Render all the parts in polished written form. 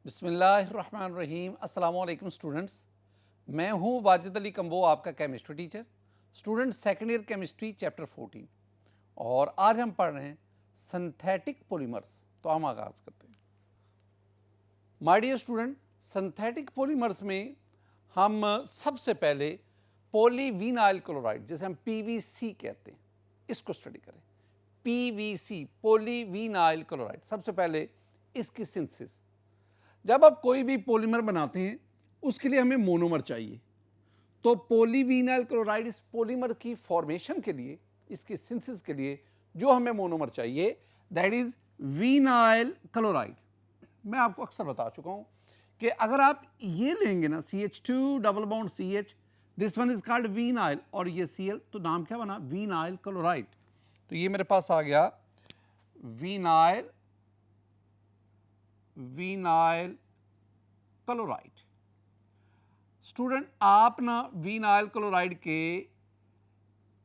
बिस्मिल्लाहिर्रहमानिर्रहीम। अस्सलाम वालेकुम स्टूडेंट्स, मैं हूं वाजिद अली कंबो, आपका chemistry teacher. Student second year chemistry chapter 14 और आज हम पढ़ रहे हैं सिंथेटिक पॉलीमर्स। तो हम आगाज़ करते हैं। My dear student, synthetic polymers में हम सबसे पहले पॉलीविनाइल क्लोराइड, जिसे हम पीवीसी कहते हैं, इसको स्टडी करें। पीवीसी, पॉलीविनाइल क्लोराइड, सबसे पहले इसकी सिंथेसिस। जब आप कोई भी पॉलीमर बनाते हैं उसके लिए हमें मोनोमर चाहिए, तो पॉलीविनाइल क्लोराइड इस पॉलीमर की फॉर्मेशन के लिए, इसकी सिंथेसिस के लिए जो हमें मोनोमर चाहिए, दैट इज विनाइल क्लोराइड। मैं आपको अक्सर बता चुका हूं कि अगर आप ये लेंगे ना CH2 double bond CH, this one is called vinyl, और ये Cl, तो नाम क्या बना? Vinyl chloride. तो ये मेरे पास आ गया विनाइल क्लोराइड। स्टूडेंट, आप ना विनाइल क्लोराइड के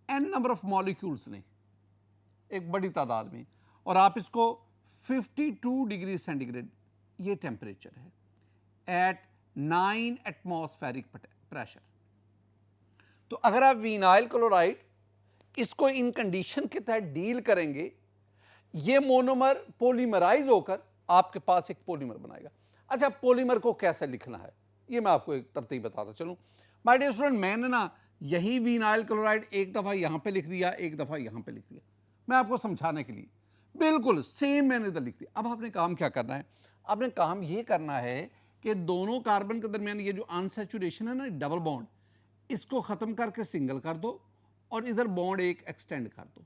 n नंबर ऑफ मॉलिक्यूल्स लें, एक बड़ी तादाद में, और आप इसको 52 डिग्री सेंटीग्रेड, ये टेम्परेचर है, एट 9 एटमॉस्फेरिक प्रेशर। तो अगर आप विनाइल क्लोराइड इसको इन कंडीशन के तहत डील करेंगे, ये मोनोमर पॉलीमराइज होकर आपके पास एक पॉलीमर बनाएगा। अच्छा, पॉलीमर को कैसे लिखना है ये मैं आपको एक तरतीब बताता चलूं। माय डियर स्टूडेंट, मैंने ना यही विनाइल क्लोराइड एक दफ़ा यहां पे लिख दिया, एक दफ़ा यहां पे लिख दिया, मैं आपको समझाने के लिए, बिल्कुल सेम मैंने इधर लिख दिया। अब आपने काम क्या करना है? आपने काम ये करना है कि दोनों कार्बन के दरमियान ये जो अनसैचुरेशन है ना, डबल बॉन्ड, इसको ख़त्म करके सिंगल कर दो और इधर बॉन्ड एक एक्सटेंड कर दो।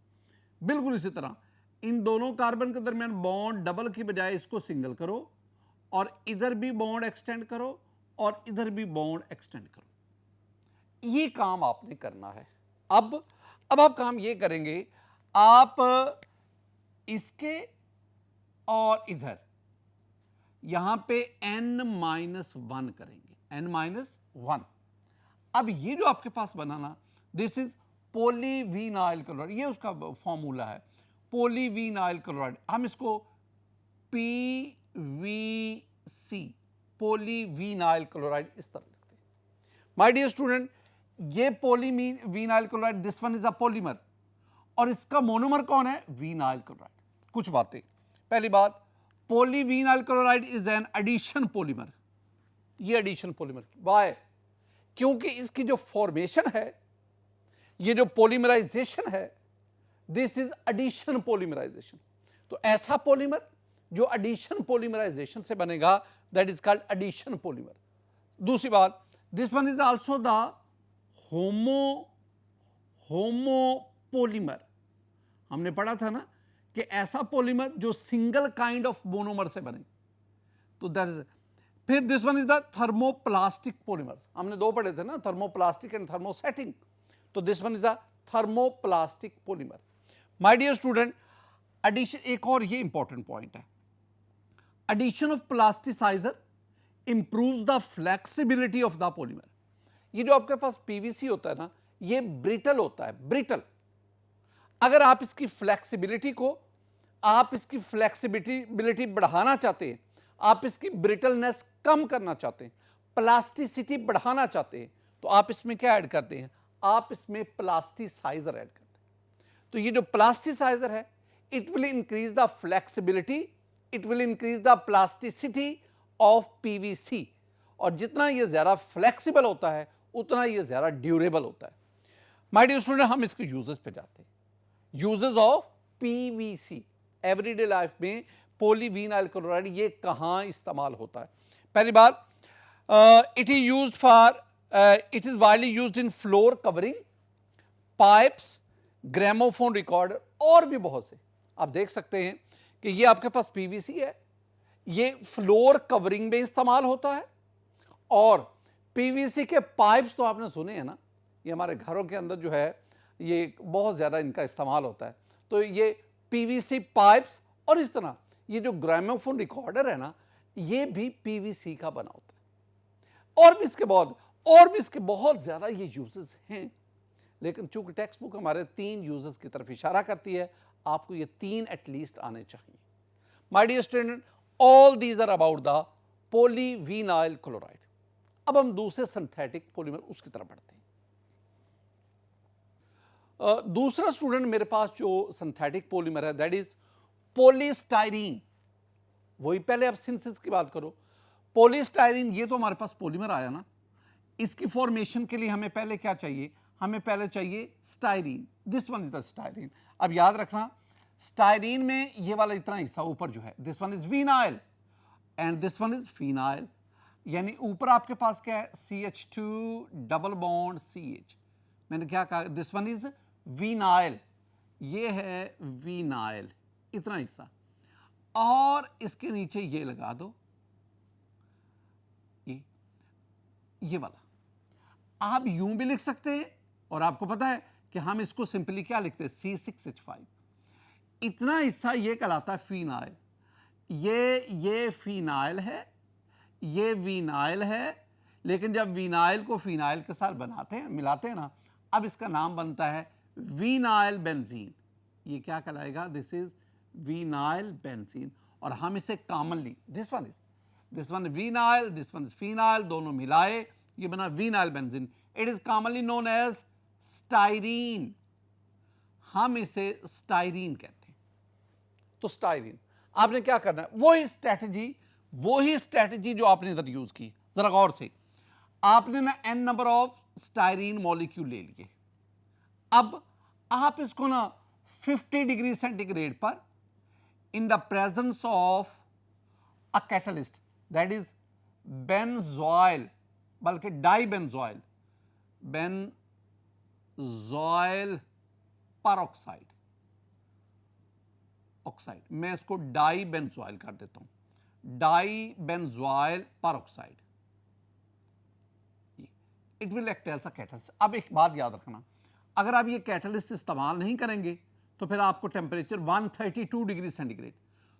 बिल्कुल इसी तरह इन दोनों कार्बन के दरमियान बॉन्ड डबल की बजाय इसको सिंगल करो, और इधर भी बॉन्ड एक्सटेंड करो और इधर भी बॉन्ड एक्सटेंड करो। ये काम आपने करना है। अब आप काम ये करेंगे, आप इसके और इधर यहां पे n-1 करेंगे, n-1। अब ये जो आपके पास बना ना, दिस इज पॉलीविनाइल क्लोराइड, ये उसका फॉर्मूला है, पॉलीविनाइल क्लोराइड। हम इसको PVC, पॉलीविनाइल क्लोराइड, इस तरह लिखते हैं। माय डियर स्टूडेंट, ये polyvinyl chloride, this one is a polymer, और इसका मोनोमर कौन है? Vinyl chloride. कुछ बातें, पहली बात, polyvinyl chloride is an addition polymer. ये एडिशन पॉलीमर वाई? क्योंकि इसकी जो फॉर्मेशन है, ये जो पॉलीमराइजेशन है, दिस इज एडिशन पॉलीमराइजेशन। तो ऐसा पॉलीमर जो एडिशन पॉलीमराइजेशन से बनेगा, that is called addition polymer. दूसरी बात, this one is also the homopolymer. हमने पढ़ा था ना कि ऐसा पॉलीमर जो सिंगल काइंड ऑफ मोनोमर से बने, तो दैट इज। फिर this one is the thermoplastic polymer. हमने दो पढ़े थे ना, थर्मोप्लास्टिक एंड थर्मोसेटिंग। तो this one is a thermoplastic polymer. My dear student, addition, एक और ये इंपॉर्टेंट पॉइंट है, addition of plasticiser improves the flexibility of the polymer. ये जो आपके पास पीवीसी होता है ना, ये ब्रिटल होता है, ब्रिटल। अगर आप इसकी फ्लेक्सिबिलिटी बढ़ाना चाहते हैं, आप इसकी ब्रिटलनेस कम करना चाहते हैं, प्लास्टिसिटी बढ़ाना चाहते हैं, तो आप इसमें क्या ऐड करते हैं? आप इसमें प्लास्टिसाइजर ऐड करते हैं। तो ये जो प्लास्टिसाइजर है, it will increase the flexibility, it will increase the plasticity of PVC, और जितना ये ज्यादा फ्लेक्सिबल होता है उतना ये ज्यादा ड्यूरेबल होता है। माय डियर स्टूडेंट, हम इसके यूजेस पे जाते हैं। Uses of PVC everyday life में, पॉलीविनाइल क्लोराइड ये कहां इस्तेमाल होता है? पहली बात, it is used for, it is widely used in floor covering, pipes, gramophone recorder, और भी बहुत से। आप देख सकते हैं कि ये आपके पास पीवीसी है, ये फ्लोर कवरिंग में इस्तेमाल होता है, और पीवीसी के पाइप्स तो आपने सुने हैं ना, ये हमारे घरों के अंदर जो है ये बहुत ज़्यादा इनका इस्तेमाल होता है। तो ये पीवीसी पाइप्स, और इस तरह ये जो ग्रामोफोन रिकॉर्डर है ना, ये भी पीवीसी का बना होता है। और भी इसके बहुत ज़्यादा ये यूजेस हैं, लेकिन चूंकि टेक्स्ट बुक हमारे 3 यूजेस की तरफ इशारा करती है, आपको ये 3 एटलीस्ट आने चाहिए। My dear student, all these are about the polyvinyl chloride. अब हम दूसरे सिंथेटिक पॉलीमर उसकी तरफ बढ़ते हैं। दूसरा स्टूडेंट मेरे पास जो सिंथेटिक पॉलीमर है दैट इज पॉलीस्टाइरीन। वही पहले आप सिंथेसिस की बात करो। पॉलीस्टाइरीन, ये तो हमारे पास पॉलीमर आया ना, इसकी फॉर्मेशन के लिए हमें पहले क्या चाहिए? हमें पहले चाहिए styrene. This one is the styrene. अब याद रखना, स्टाइरीन में ये वाला इतना हिस्सा ऊपर जो है, this one is vinyl and this one is phenyl. यानी ऊपर आपके पास क्या है? CH2 double bond CH। मैंने क्या कहा? दिस वन इज विनाइल, ये है विनाइल, इतना हिस्सा। और इसके नीचे ये लगा दो, ये वाला। आप यूं भी लिख सकते हैं, और आपको पता है कि हम इसको सिंपली क्या लिखते हैं? C6H5। इतना हिस्सा ये कहलाता है फिनाइल। ये फिनाइल है, ये विनाइल है। लेकिन जब विनाइल को फिनाइल के साथ बनाते हैं, मिलाते हैं ना, अब इसका नाम बनता है विनाइल बेंजीन। ये क्या कहलाएगा? This is vinyl benzene. और हम इसे commonly, this one vinyl, this one is phenyl, दोनों मिलाए ये बना vinyl benzene. It is commonly known as styrene. हम इसे स्टाइरीन कहते हैं। तो स्टाइरीन, आपने क्या करना है? वही स्ट्रेटजी जो आपने इधर यूज की। जरा गौर से, आपने ना n number of styrene molecule ले लिए। अब आप इसको ना 50 डिग्री सेंटीग्रेड पर in the presence of a catalyst that is benzoyl, बल्कि डाइबेंजोइल, बेंजोइल परऑक्साइड, ऑक्साइड, मैं इसको डाइबेंजोइल कर देता हूं, dibenzoyl peroxide. It will act as a catalyst. अब एक बात याद रखना, अगर आप ये कैटलिस्ट इस्तेमाल नहीं करेंगे तो फिर आपको टेम्परेचर 132 डिग्री सेंटीग्रेड,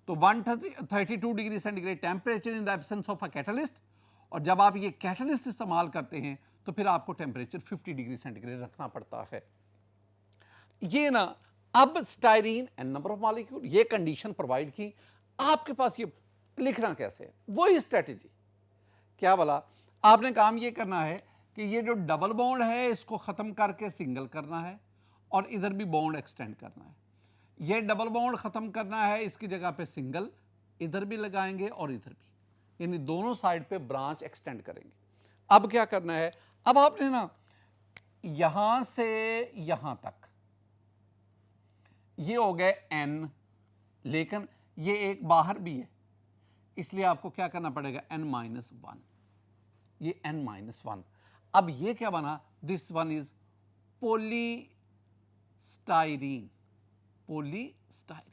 तो 132 degree centigrade temperature in the absence of a catalyst, और जब आप ये कैटलिस्ट इस्तेमाल करते हैं तो फिर आपको टेम्परेचर 50 डिग्री सेंटीग्रेड रखना पड़ता है। ये ना, अब styrene N number of molecule, ये कंडीशन प्रोवाइड की, आपके पास ये लिखना कैसे है? वही स्ट्रेटेजी। क्या बोला आपने? काम ये करना है कि ये जो डबल बॉन्ड है इसको खत्म करके सिंगल करना है, और इधर भी बॉन्ड एक्सटेंड करना है। ये डबल बॉन्ड खत्म करना है, इसकी जगह पे सिंगल इधर भी लगाएंगे और इधर भी, यानी दोनों साइड पे ब्रांच एक्सटेंड करेंगे। अब क्या करना है? अब आपने ना यहां से यहां तक ये हो गए n, लेकिन ये एक बाहर भी है, इसलिए आपको क्या करना पड़ेगा? n-1, ये n-1। अब ये क्या बना? This one is polystyrene, polystyrene.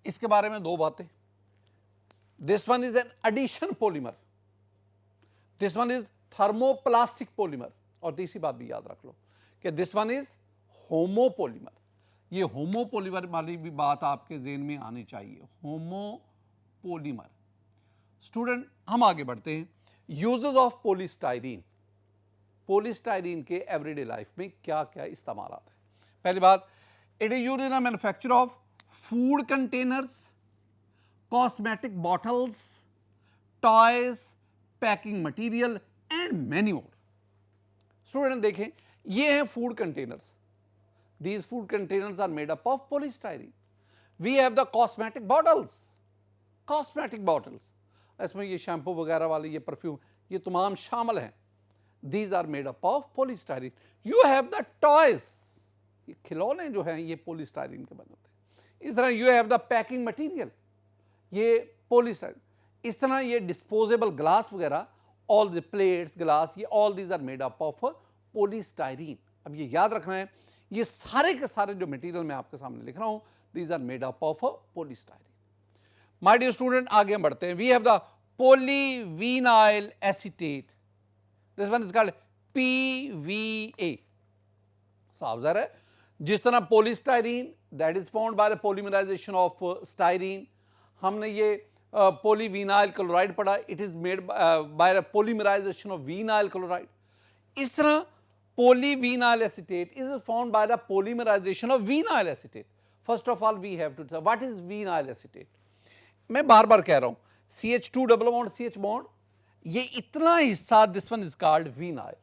इसके बारे में दो बातें, this one is an addition polymer, this one is thermoplastic polymer, और तीसरी बात भी याद रख लो कि दिस वन इज होमोपॉलीमर। ये होमोपॉलीमर वाली भी बात आपके ज़हन में आनी चाहिए, होमोपॉलीमर। स्टूडेंट, हम आगे बढ़ते हैं। यूजेस ऑफ पॉलीस्टाइरीन, पॉलीस्टाइरीन के एवरीडे लाइफ में क्या क्या इस्तेमाल आता है? पहली बात, it is used in manufacture of food containers, cosmetic bottles, toys, packing material and many more. Student देखें, ये हैं food containers. These food containers are made up of polystyrene. We have the cosmetic bottles, इसमें ये shampoo वगैरह वाले, ये perfume, ये तमाम शामिल हैं। These are made up of polystyrene. You have the toys, ये खिलौने जो हैं ये polystyrene के बने होते हैं। इस तरह you have the packing material, ये polystyrene। इस तरह ये disposable glass वगैरह, all the plates, glass, ये all these are made up of polystyrene। अब ये याद रखना है, ये सारे के सारे जो मटेरियल मैं आपके सामने लिख रहा हूं, these are made up of polystyrene. My dear student, आगे हम बढ़ते हैं। We have the polyvinyl acetate, this one is called PVA। साफ ज़ाहिर है, जिस तरह polystyrene that is found by the polymerisation of styrene, हमने ये पॉलीविनाइल क्लोराइड पढ़ा, it is made by the polymerisation of vinyl chloride. इस तरह polyvinyl acetate is formed by the polymerization of vinyl acetate. First of all, we have to tell what is vinyl acetate. मैं बार बार कह रहा हूं, CH2 double bond CH bond, ये इतना हिस्सा this one is called vinyl,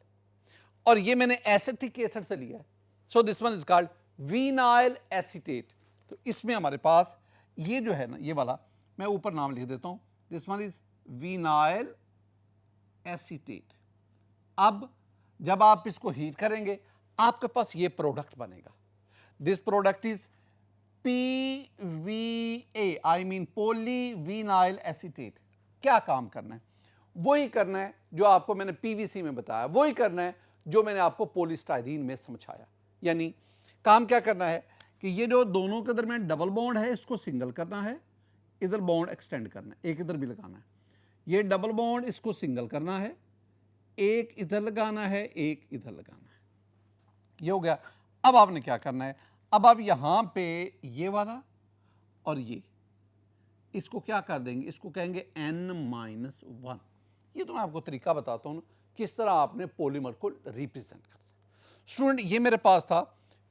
और ये मैंने एसिटिक एसिड से लिया है, so this one is called vinyl acetate. तो इसमें हमारे पास ये जो है ना, ये वाला मैं ऊपर नाम लिख देता हूं, this one is vinyl acetate. अब जब आप इसको हीट करेंगे आपके पास ये प्रोडक्ट बनेगा, this product is PVA, I mean polyvinyl acetate. क्या काम करना है? वही करना है जो आपको मैंने PVC में बताया, वही करना है जो मैंने आपको पॉलीस्टाइरीन में समझाया। यानी काम क्या करना है कि ये जो दोनों के दरमियान डबल बॉन्ड है इसको सिंगल करना है, इधर बॉन्ड एक्सटेंड करना है, एक इधर भी लगाना है, ये डबल बॉन्ड इसको सिंगल करना है, एक इधर लगाना है, एक इधर लगाना है, ये हो गया। अब आपने क्या करना है, अब आप यहां पे ये वाला और ये इसको क्या कर देंगे, इसको कहेंगे N-1। ये तो मैं आपको तरीका बताता हूं किस तरह आपने पॉलीमर को रिप्रेजेंट कर सकते। स्टूडेंट ये मेरे पास था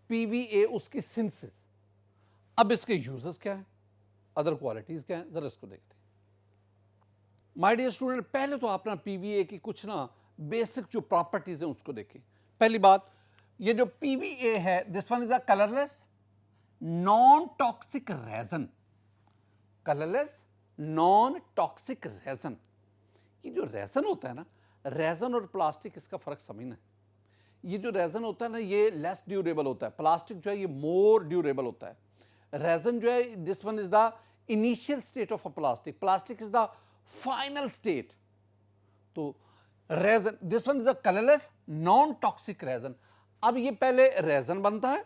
PVA, उसकी सिंथेसिस। अब इसके यूजेस क्या है, अदर क्वालिटीज क्या है, जरा इसको देखते हैं। माय डियर स्टूडेंट, पहले तो आप ना PVA की कुछ ना बेसिक जो प्रॉपर्टीज हैं उसको देखें। पहली बात, ये जो PVA है this one is a colourless non toxic resin, colourless non toxic resin. ये जो रेजन होता है ना, रेजन और प्लास्टिक इसका फर्क समझना है। ये जो रेजन होता है ना ये लेस ड्यूरेबल होता है, प्लास्टिक जो है ये मोर ड्यूरेबल होता है। रेजन जो है this one is the initial state of a plastic, plastic is the final state. तो resin this one is a colourless non toxic resin. अब ये पहले रेजन बनता है,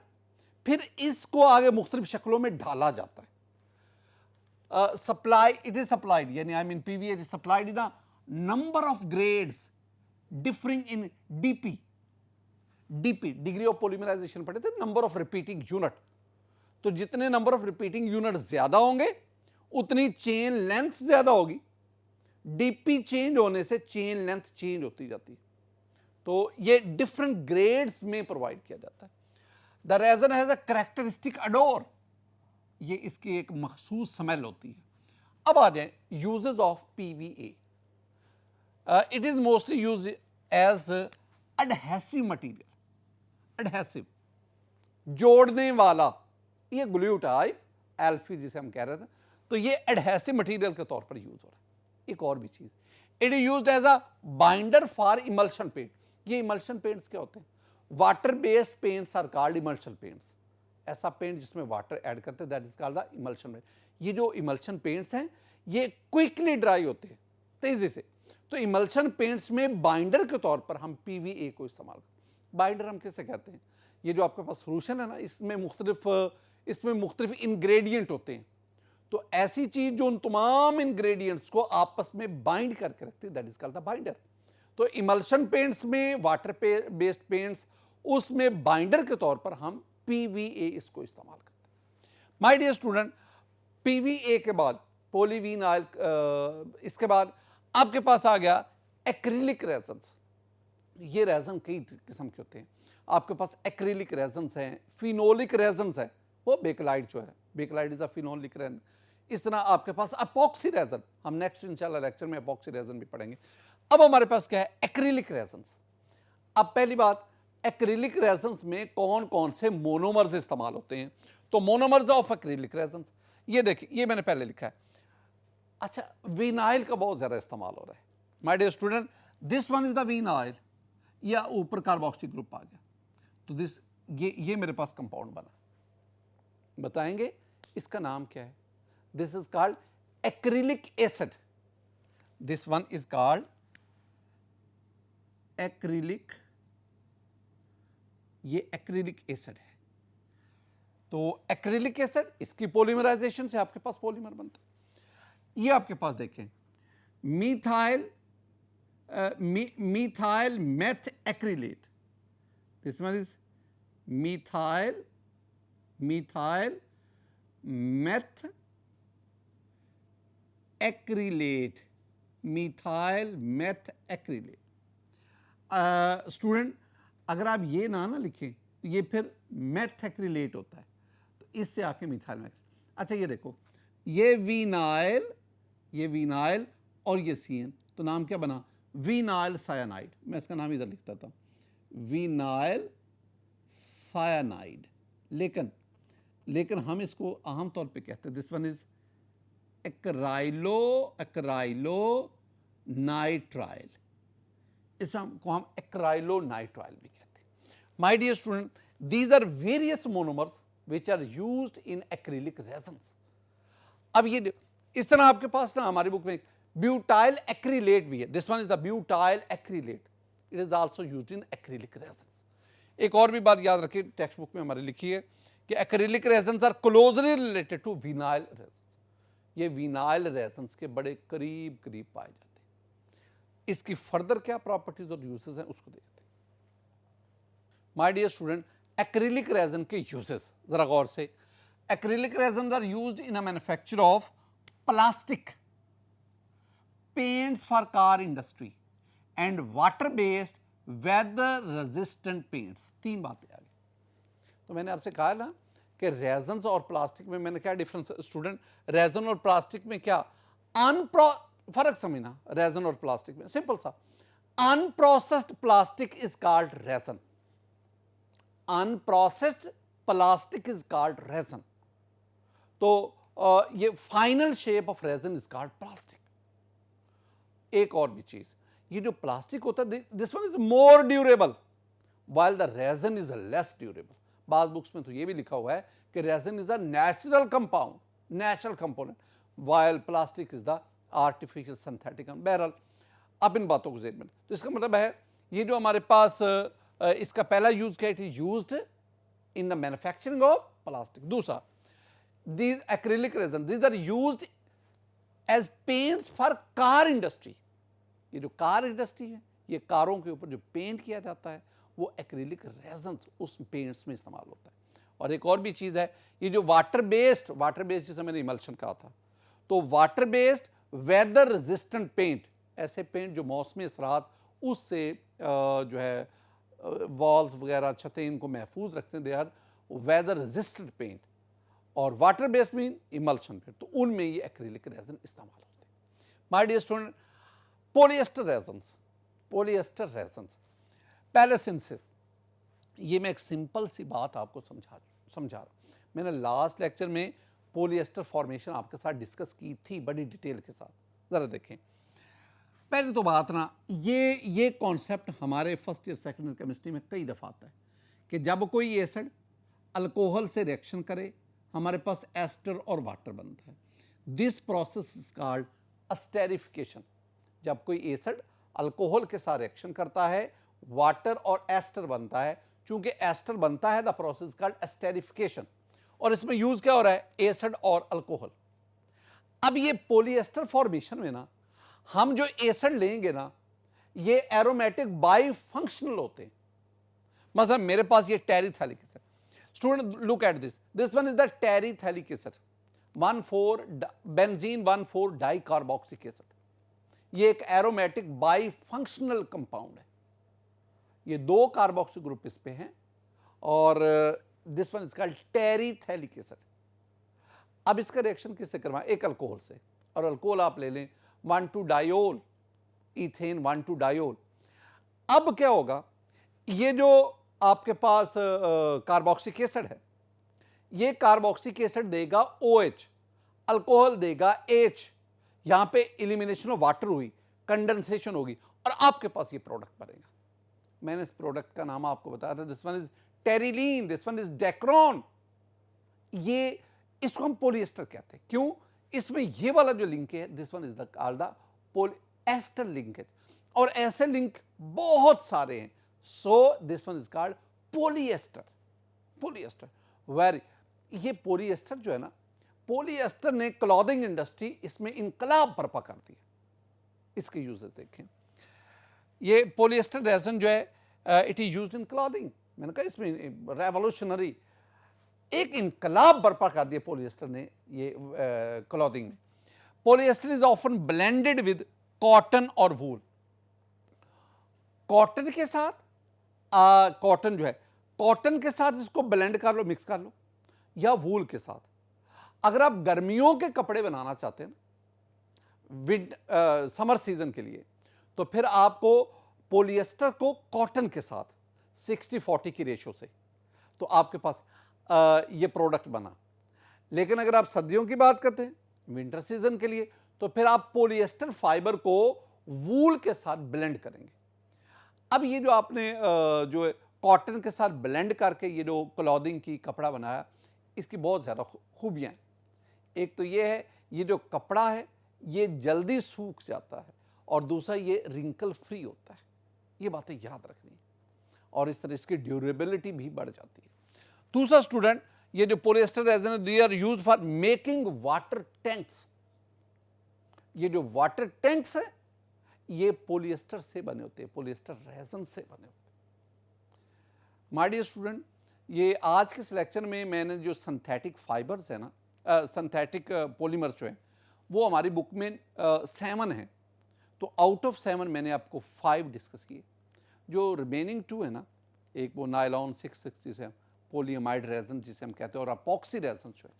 फिर इसको आगे मुख्तलिफ शक्लों में ढाला जाता है। सप्लाई, इट इज सप्लाइड, यानी I mean PVA is supplied in a number of grades differing in DP, degree of polymerisation पढ़े थे, नंबर ऑफ रिपीटिंग यूनिट। तो जितने नंबर ऑफ रिपीटिंग यूनिट ज्यादा होंगे उतनी चेन लेंथ ज्यादा होगी। DP चेंज होने से चेन लेंथ चेंज होती जाती है। तो ये डिफरेंट ग्रेड्स में प्रोवाइड किया जाता है। The resin has a characteristic odour, ये इसकी एक मखसूस स्मेल होती है। अब आ जाए uses of PVA। It is mostly use as adhesive material, adhesive जोड़ने वाला, ये ग्लू टाइप एल्फी जिसे हम कह रहे थे, तो ये एडहेसिव मटीरियल के तौर पर यूज हो रहा है। एक और भी चीज, it is used as a binder for emulsion paint. ये इमल्शन पेंट्स क्या होते हैं? Water based paints are called emulsion paints. ऐसा पेंट जिसमें वाटर ऐड करते हैं that is called the emulsion paint. ये जो इमल्शन पेंट्स हैं ये क्विकली ड्राई होते हैं, तेजी से। तो इमल्शन पेंट्स में बाइंडर के तौर पर हम PVA को इस्तेमाल करते हैं। बाइंडर हम किसे कहते हैं? ये जो आपके पास सोल्यूशन है ना, इसमें मुख्तलिफ इंग्रेडिएंट होते हैं। तो ऐसी चीज जो उन तमाम इंग्रेडिएंट्स को आपस में बाइंड करके रखती है that is called the binder. तो इमल्शन पेंट्स में, वाटर बेस्ड पेंट्स, उसमें बाइंडर के तौर पर हम PVA इसको इस्तेमाल करते हैं। माय डियर स्टूडेंट, PVA के बाद पॉलीविनाइल, इसके बाद आपके पास आ गया एक्रिलिक रेजन्स। ये रेजन कई किस्म के होते हैं। आपके पास एक्रिलिक रेजन्स हैं, फिनोलिक रेजन्स हैं, वो बेकलाइड जो है, bakelite is a phenolic resin. इस तरह आपके पास अपॉक्सी रेजन, हम नेक्स्ट इंशाल्लाह लेक्चर में अपॉक्सी रेजन भी पढ़ेंगे। अब हमारे पास क्या है? Acrylic resins. अब पहली बात, एक्रिलिक रेजन्स में कौन कौन से मोनोमर्स इस्तेमाल होते हैं? तो मोनोमर्स ऑफ एक्रिलिक रेजन्स, ये देखिए, ये मैंने पहले लिखा है। अच्छा, विनाइल का बहुत ज्यादा इस्तेमाल हो रहा है। My dear student, this one is the vinyl, या ऊपर कार्बोक्सिल ग्रुप आ गया, तो दिस ये मेरे पास कंपाउंड बना। बताएंगे इसका नाम क्या है? This is called acrylic acid. This one is called acrylic, ये एक्रिलिक एसिड है। तो एक्रिलिक एसिड, इसकी पॉलीमराइजेशन से आपके पास पॉलीमर बनता है। ये आपके पास देखें, methyl meth acrylate, this one is methyl meth acrylate, methyl meth acrylate। Student अगर आप ये ना लिखें तो ये फिर मेथ एक्रिलेट होता है, तो इससे आके मिथाइल में। अच्छा ये देखो, ये विनाइल ये विनाइल और ये CN, तो नाम क्या बना, विनाइल साइनाइड। मैं इसका नाम इधर लिखता था, विनाइल साइनाइड। लेकिन हम इसको आमतौर पे कहते हैं, this one is acrylonitrile, इसको हम एक्राइलोनाइट्राइल भी कहते हैं। My dear student, these are various monomers which are used in acrylic resins. अब ये इस तरह आपके पास ना हमारी बुक में ब्यूटाइल एक्रिलेट भी है, this one is the butyl acrylate, it is also used in acrylic resins. एक और भी बात याद रखिए, टेक्स्ट बुक में हमारी लिखी है कि acrylic resins are closely related to vinyl resins. ये विनाइल रेजन्स के बड़े करीब करीब पाए जाते हैं। इसकी फर्दर क्या प्रॉपर्टीज और यूजेस हैं उसको देखते हैं। My dear student, acrylic resin के यूजेस जरा गौर से। Acrylic resin are used in a manufacture of plastic, paints for car industry and water based weather resistant paints. तीन बातें आ गई। तो मैंने आपसे कहा ना कि रेजन्स और प्लास्टिक में मैंने क्या डिफरेंस स्टूडेंट, रेजन और प्लास्टिक में क्या फर्क समझना। रेजन और प्लास्टिक में सिंपल सा, unprocessed plastic is called resin, unprocessed plastic is called resin. तो ये final shape of resin is called plastic. एक और भी चीज, ये जो प्लास्टिक होता है this one is more durable while the resin is less durable. बाद बुक्स में तो ये भी लिखा हुआ है कि resin is a natural compound, natural component, while plastic is the artificial synthetic. बहरहाल अब इन बातों को ज़हन में, तो इसका मतलब है ये जो हमारे पास इसका पहला यूज क्या है, used in the manufacturing of plastic. दूसरा, these acrylic resin, these are used as paints for car industry। ये जो कार इंडस्ट्री है, ये कारों के ऊपर जो पेंट किया जाता है वो एक्रिलिक रेजन उस पेंट्स में इस्तेमाल होता है। और एक और भी चीज़ है, ये जो वाटर बेस्ड जिसे मैंने इमल्शन कहा था, तो water based weather resistant paint, ऐसे पेंट जो मौसमी असरात उससे जो है वॉल्स वगैरह छतें इनको महफूज रखते हैं, they are weather resistant paint. और water based mean emulsion paint, तो उनमें ये एक्रिलिक रेजन इस्तेमाल होते हैं। My dear student, polyester resins, polyester resins पहले सिंथेसिस, ये मैं एक सिंपल सी बात आपको समझा रहा हूँ। मैंने लास्ट लेक्चर में पॉलिएस्टर फॉर्मेशन आपके साथ डिस्कस की थी बड़ी डिटेल के साथ, ज़रा देखें। पहले तो बात ना, ये कॉन्सेप्ट हमारे first year second year chemistry में कई दफ़ा आता है कि जब कोई एसिड अल्कोहल से रिएक्शन करे हमारे पास एस्टर और वाटर बनता है। This process is called esterification. जब कोई एसिड अल्कोहल के साथ रिएक्शन करता है, वाटर और एस्टर बनता है, चूंकि एस्टर बनता है द प्रोसेस कॉल्ड एस्टेरिफिकेशन। और इसमें यूज क्या हो रहा है, एसिड और अल्कोहल। अब ये पॉलिएस्टर फॉर्मेशन में ना हम जो एसिड लेंगे ना, ये एरोमेटिक बाई फंक्शनल होते हैं। मतलब मेरे पास ये terephthalic acid, student look at this one is the terephthalic acid 1,4 benzene 1,4 dicarboxylic acid. ये एक एरोमेटिक बाई फंक्शनल कंपाउंड है, ये 2 कार्बोक्सिल ग्रुप इस पे हैं और this one is called terephthalic acid. अब इसका रिएक्शन किससे करवाएं, एक अल्कोहल से, और अल्कोहल आप ले लें 1,2-डायोल इथेन 1,2-डायोल। अब क्या होगा, ये जो आपके पास कार्बोक्सिलिक एसिड है, ये कार्बोक्सिलिक एसिड देगा OH, अल्कोहल देगा H, यहां पे एलिमिनेशन ऑफ वाटर हुई, कंडेंसेशन होगी और आपके पास ये प्रोडक्ट बनेगा। मैंने इस प्रोडक्ट का नाम आपको बताया था, this one is terylene, this one is Dacron. ये इसको हम पॉलिएस्टर कहते हैं। क्यों, इसमें ये वाला जो लिंक है this one is the called the polyester linkage, और ऐसे लिंक बहुत सारे हैं। So this one is called polyester. Polyester very, ये पॉलिएस्टर जो है ना, पॉलिएस्टर ने क्लॉथिंग इंडस्ट्री इसमें इनकलाब बर्पा कर दिया। इसके यूजेस देखें, ये पॉलिएस्टर रेजन जो है it is used in clothing. मैंने कहा इसमें रेवोल्यूशनरी एक इनकलाब बर्पा कर दिया पॉलिएस्टर ने ये क्लॉथिंग में। Polyester is often blended with cotton और वूल। कॉटन के साथ कॉटन जो है, कॉटन के साथ इसको ब्लेंड कर लो, मिक्स कर लो, या वूल के साथ। अगर आप गर्मियों के कपड़े बनाना चाहते हैं ना, समर सीजन के लिए, तो फिर आपको पॉलिएस्टर को कॉटन के साथ 60-40 की रेशो से, तो आपके पास ये प्रोडक्ट बना। लेकिन अगर आप सर्दियों की बात करते हैं, विंटर सीजन के लिए, तो फिर आप पॉलिएस्टर फाइबर को वूल के साथ ब्लेंड करेंगे। अब ये जो आपने जो कॉटन के साथ ब्लेंड करके ये जो क्लॉथिंग की कपड़ा बनाया, इसकी बहुत ज़्यादा खूबियाँ हैं। एक तो ये है, ये जो कपड़ा है ये जल्दी सूख जाता है, और दूसरा ये रिंकल फ्री होता है। ये बातें याद रखनी है, और इस तरह इसकी ड्यूरेबिलिटी भी बढ़ जाती है। दूसरा स्टूडेंट, ये जो polyester resin they are use for making water tanks. ये जो वाटर टैंक्स है ये पॉलिएस्टर से बने होते हैं, पॉलिएस्टर रेजिन से बने होते हैं। माय डियर स्टूडेंट, ये आज के सिलेक्शन में मैंने जो सिंथेटिक फाइबर्स है ना, सिंथेटिक पॉलीमर्स जो हैं, वो हमारी बुक में 7 हैं। तो आउट ऑफ 7 मैंने आपको 5 डिस्कस किए। जो रिमेनिंग 2 है ना, एक वो नायलॉन 660 से पॉलीअमाइड रेजिन जिसे हम कहते हैं, और अपॉक्सी रेजिन जो है,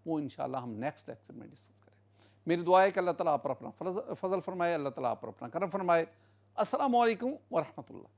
वो इंशाल्लाह हम नेक्स्ट लेक्चर में डिस्कस करें। मेरी दुआ है कि अल्लाह ताला आप पर अपना फजल फरमाए, अल्लाह ताला आप पर अपना करम फरमाए। अस्सलामु अलैकुम व रहमतुल्लाह।